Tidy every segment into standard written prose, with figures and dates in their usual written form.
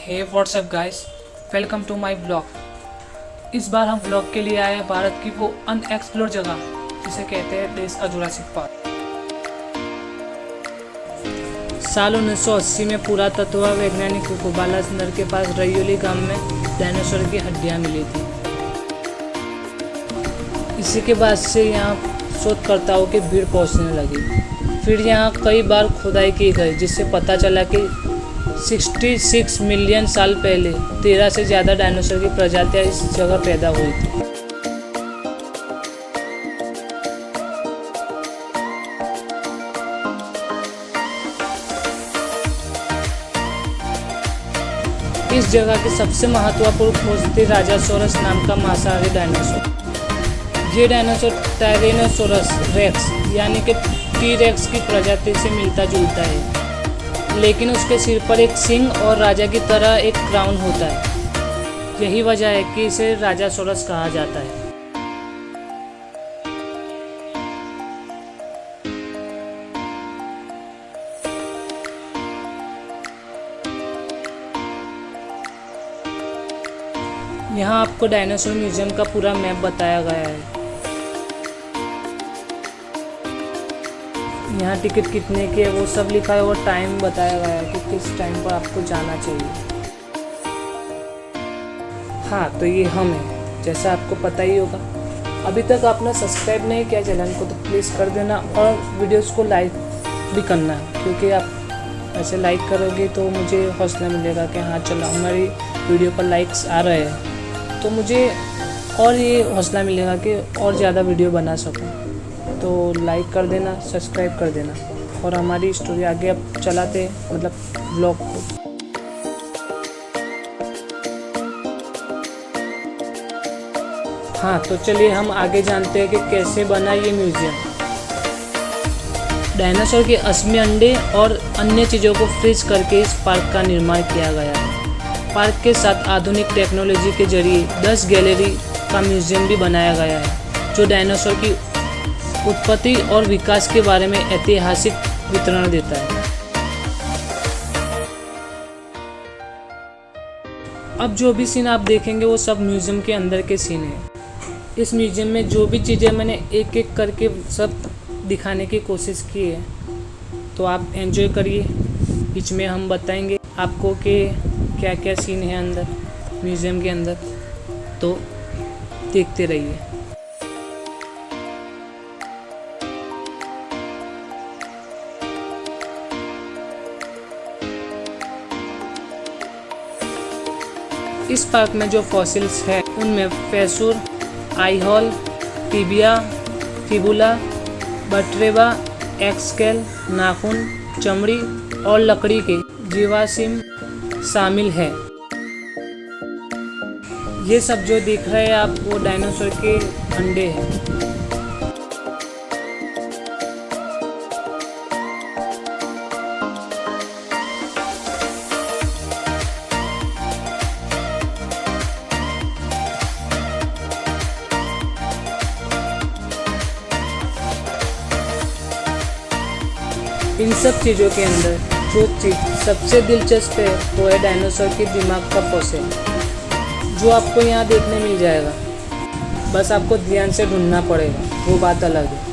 Hey what's up guys, welcome to my blog. इस बार हम ब्लॉग के लिए आए हैं भारत की वो अनएक्सप्लोर जगह जिसे कहते हैं देश का जुरासिक पार्क। साल 1980 में पुरातत्व वैज्ञानिक को बालासंदर के पास रैयोली गांव में डायनासोर की हड्डियां मिली थी। इसी के बाद से यहाँ शोधकर्ताओं की भीड़ पहुँचने लगी। फिर यहाँ कई बार खुदाई की गई जिससे पता चला कि 66 मिलियन साल पहले 13 से ज़्यादा डायनासोर की प्रजातियाँ इस जगह पैदा हुई थी। इस जगह की सबसे महत्वपूर्ण खोज थी राजासोरस नाम का मांसाहारी डायनासोर। ये डायनासोर टायरेनोसोरस रेक्स यानी कि टी-रेक्स की प्रजाति से मिलता जुलता है, लेकिन उसके सिर पर एक सिंग और राजा की तरह एक क्राउन होता है। यही वजह है कि इसे राजासोरस कहा जाता है। यहाँ आपको डायनासोर म्यूजियम का पूरा मैप बताया गया है। यहाँ टिकट कितने की है वो सब लिखा है और टाइम बताया गया है कि किस टाइम पर आपको जाना चाहिए। हाँ, तो ये हम हैं, जैसा आपको पता ही होगा। अभी तक आपने सब्सक्राइब नहीं किया चैनल को तो प्लीज़ कर देना और वीडियोस को लाइक भी करना, क्योंकि आप ऐसे लाइक करोगे तो मुझे हौसला मिलेगा कि हाँ चलो हमारी वीडियो पर लाइक्स आ रहे हैं, तो मुझे और ये हौसला मिलेगा कि और ज़्यादा वीडियो बना सकूँ। तो लाइक कर देना, सब्सक्राइब कर देना और हमारी स्टोरी आगे अब चलाते मतलब ब्लॉग को। हाँ, तो चलिए हम आगे जानते हैं कि कैसे बना ये म्यूजियम। डायनासोर के असली अंडे और अन्य चीज़ों को फ्रीज करके इस पार्क का निर्माण किया गया है। पार्क के साथ आधुनिक टेक्नोलॉजी के जरिए 10 गैलरी का म्यूजियम भी बनाया गया है, जो डायनासोर की उत्पत्ति और विकास के बारे में ऐतिहासिक विवरण देता है। अब जो भी सीन आप देखेंगे वो सब म्यूजियम के अंदर के सीन हैं। इस म्यूजियम में जो भी चीज़ें मैंने एक एक करके सब दिखाने की कोशिश की है, तो आप एंजॉय करिए। बीच में हम बताएंगे आपको कि क्या क्या सीन है अंदर म्यूजियम के अंदर, तो देखते रहिए। इस पार्क में जो फॉसिल्स हैं उनमें फेसुर, आईहॉल, टिबिया, फिबुला, वर्टेब्रा, एक्सकेल, नाखून, चमड़ी और लकड़ी के जीवाश्म शामिल है। ये सब जो दिख रहे हैं आप वो डायनासोर के अंडे हैं। इन सब चीज़ों के अंदर जो चीज़ सबसे दिलचस्प है वो है डायनासोर के दिमाग का फॉसिल, जो आपको यहाँ देखने मिल जाएगा। बस आपको ध्यान से ढूंढना पड़ेगा, वो बात अलग है।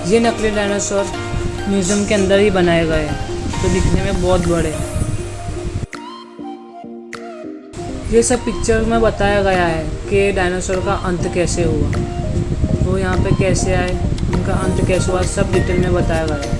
ये नकली डायनासोर म्यूजियम के अंदर ही बनाए गए हैं, तो दिखने में बहुत बड़े हैं। ये सब पिक्चर में बताया गया है कि डायनासोर का अंत कैसे हुआ, वो यहाँ पे कैसे आए, उनका अंत कैसे हुआ, सब डिटेल में बताया गया है।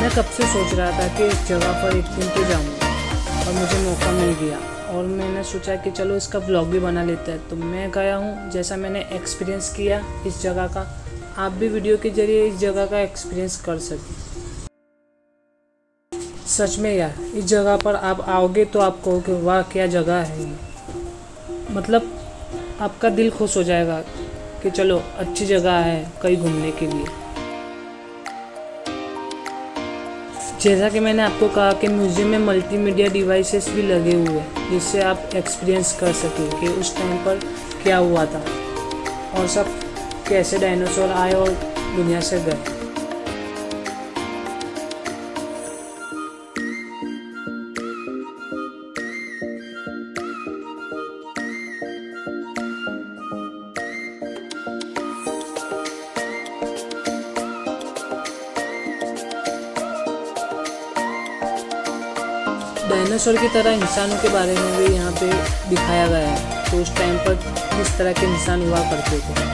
मैंने कब से सोच रहा था कि इस जगह पर एक दिन तो जाऊँगा और मुझे मौका मिल गया और मैंने सोचा कि चलो इसका व्लॉग भी बना लेते हैं। तो मैं गया हूँ, जैसा मैंने एक्सपीरियंस किया इस जगह का, आप भी वीडियो के ज़रिए इस जगह का एक्सपीरियंस कर सकें। सच में यार, इस जगह पर आप आओगे तो आप कहोगे वाह क्या जगह है ये। मतलब आपका दिल खुश हो जाएगा कि चलो अच्छी जगह है कहीं घूमने के लिए। जैसा कि मैंने आपको कहा कि म्यूज़ियम में मल्टीमीडिया डिवाइसेस भी लगे हुए हैं जिससे आप एक्सपीरियंस कर सकें कि उस टाइम पर क्या हुआ था और सब कैसे डायनासोर आए और दुनिया से गए। डायनासोर की तरह इंसानों के बारे में भी यहाँ पे दिखाया गया है तो उस टाइम पर किस तरह के इंसान हुआ करते थे।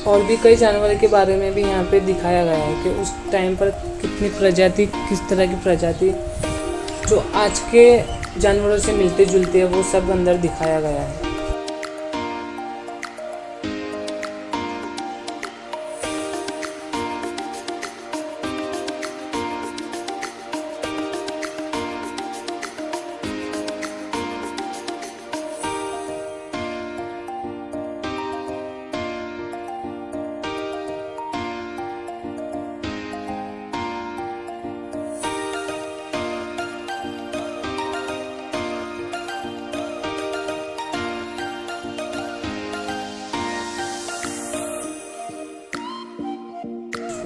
और भी कई जानवरों के बारे में भी यहाँ पे दिखाया गया है कि उस टाइम पर कितनी प्रजाति, किस तरह की प्रजाति जो आज के जानवरों से मिलते जुलते हैं वो सब अंदर दिखाया गया है।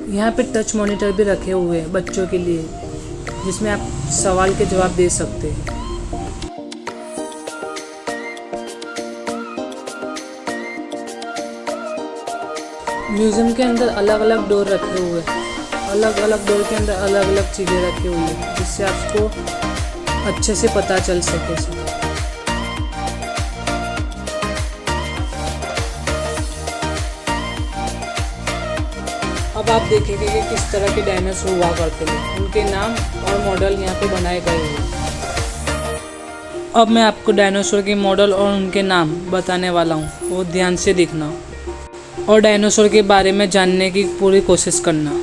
यहाँ पे टच मॉनिटर भी रखे हुए हैं बच्चों के लिए जिसमें आप सवाल के जवाब दे सकते हैं। म्यूज़ियम के अंदर अलग अलग डोर रखे हुए हैं, अलग अलग डोर के अंदर अलग अलग चीज़ें रखी हुई हैं जिससे आपको अच्छे से पता चल सके। अब आप देखेंगे कि किस तरह के डायनासोर हुआ करते हैं, उनके नाम और मॉडल यहाँ पे बनाए गए हैं। अब मैं आपको डायनासोर के मॉडल और उनके नाम बताने वाला हूँ, वो ध्यान से देखना और डायनासोर के बारे में जानने की पूरी कोशिश करना।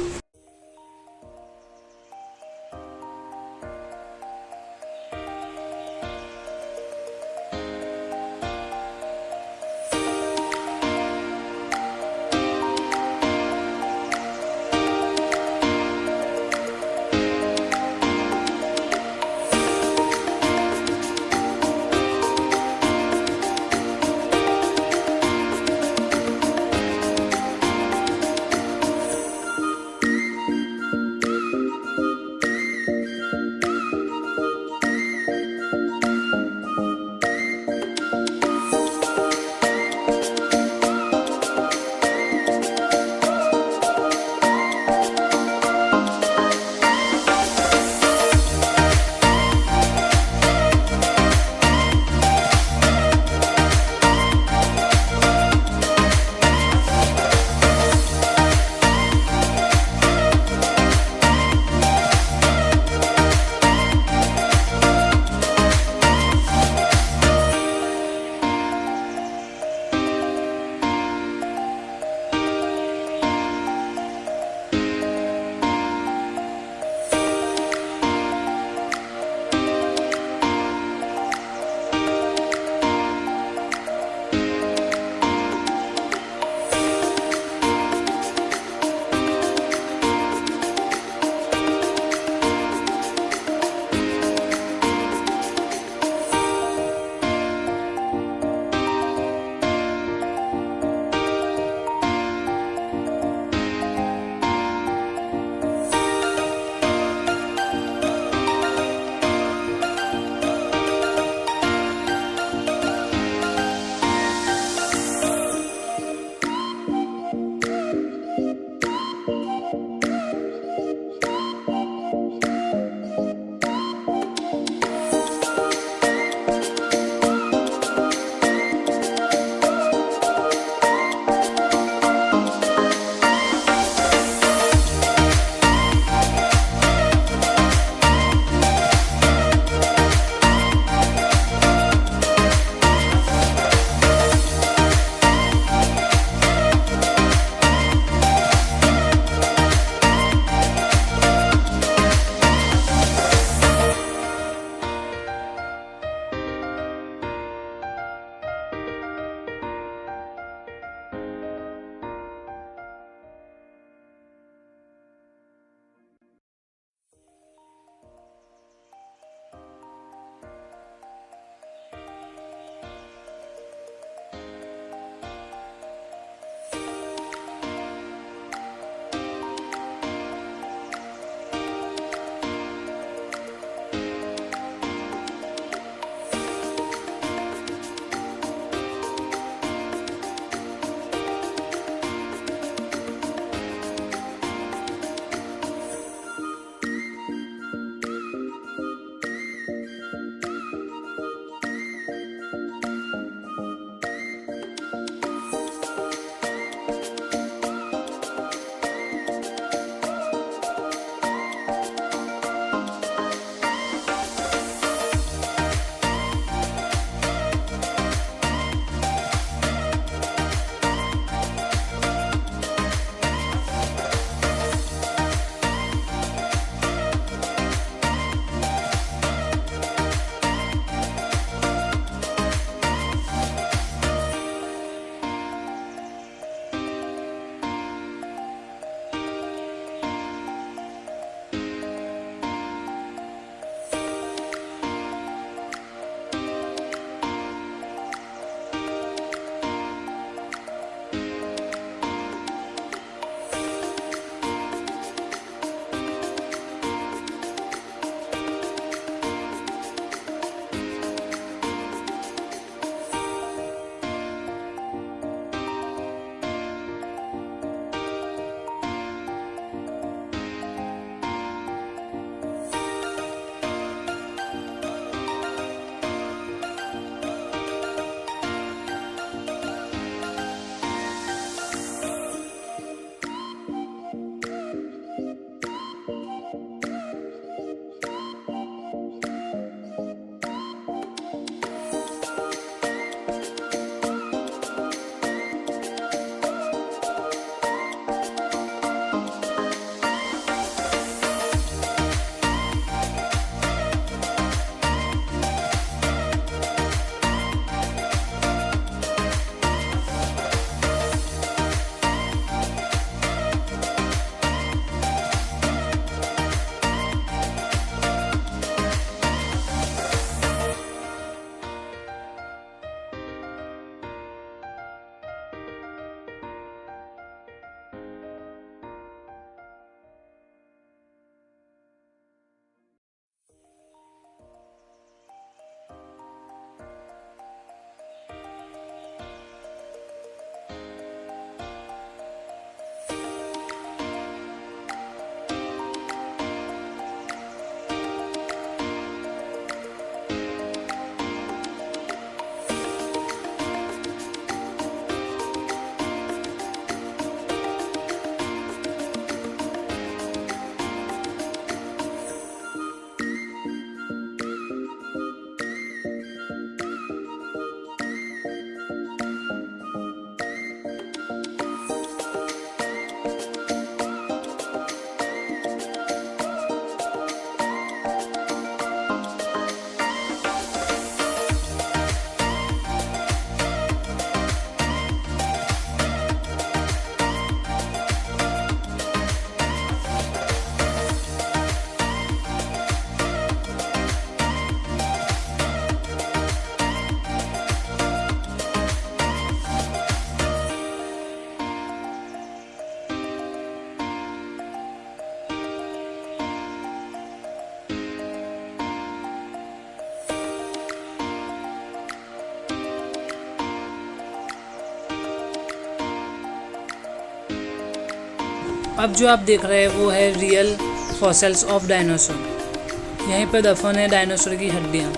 अब जो आप देख रहे हैं वो है रियल फॉसिल्स ऑफ डायनासोर। यहीं पर दफन है डायनासोर की हड्डियाँ।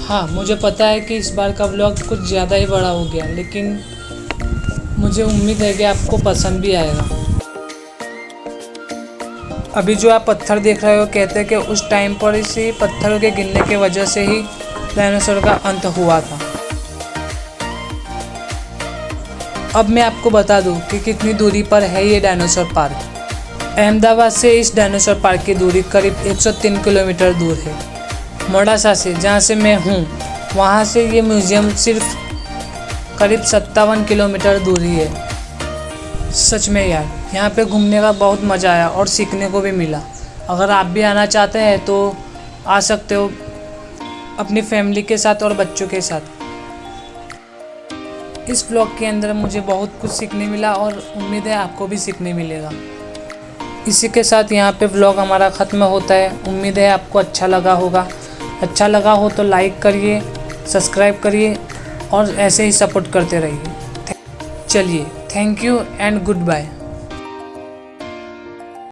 हाँ, मुझे पता है कि इस बार का व्लॉग कुछ ज़्यादा ही बड़ा हो गया, लेकिन मुझे उम्मीद है कि आपको पसंद भी आएगा। अभी जो आप पत्थर देख रहे हो, कहते हैं कि उस टाइम पर इसी पत्थरों के गिरने की वजह से ही डायनासोर का अंत हुआ था। अब मैं आपको बता दूं कि कितनी दूरी पर है ये डायनासोर पार्क। अहमदाबाद से इस डायनासोर पार्क की दूरी करीब 103 किलोमीटर दूर है। मोडासा से, जहाँ से मैं हूँ, वहाँ से ये म्यूज़ियम सिर्फ करीब 57 किलोमीटर दूरी है। सच में यार, यहाँ पे घूमने का बहुत मज़ा आया और सीखने को भी मिला। अगर आप भी आना चाहते हैं तो आ सकते हो अपनी फैमिली के साथ और बच्चों के साथ। इस व्लॉग के अंदर मुझे बहुत कुछ सीखने मिला और उम्मीद है आपको भी सीखने मिलेगा। इसी के साथ यहाँ पे व्लॉग हमारा ख़त्म होता है। उम्मीद है आपको अच्छा लगा होगा। अच्छा लगा हो तो लाइक करिए, सब्सक्राइब करिए और ऐसे ही सपोर्ट करते रहिए। चलिए, thank you and good bye.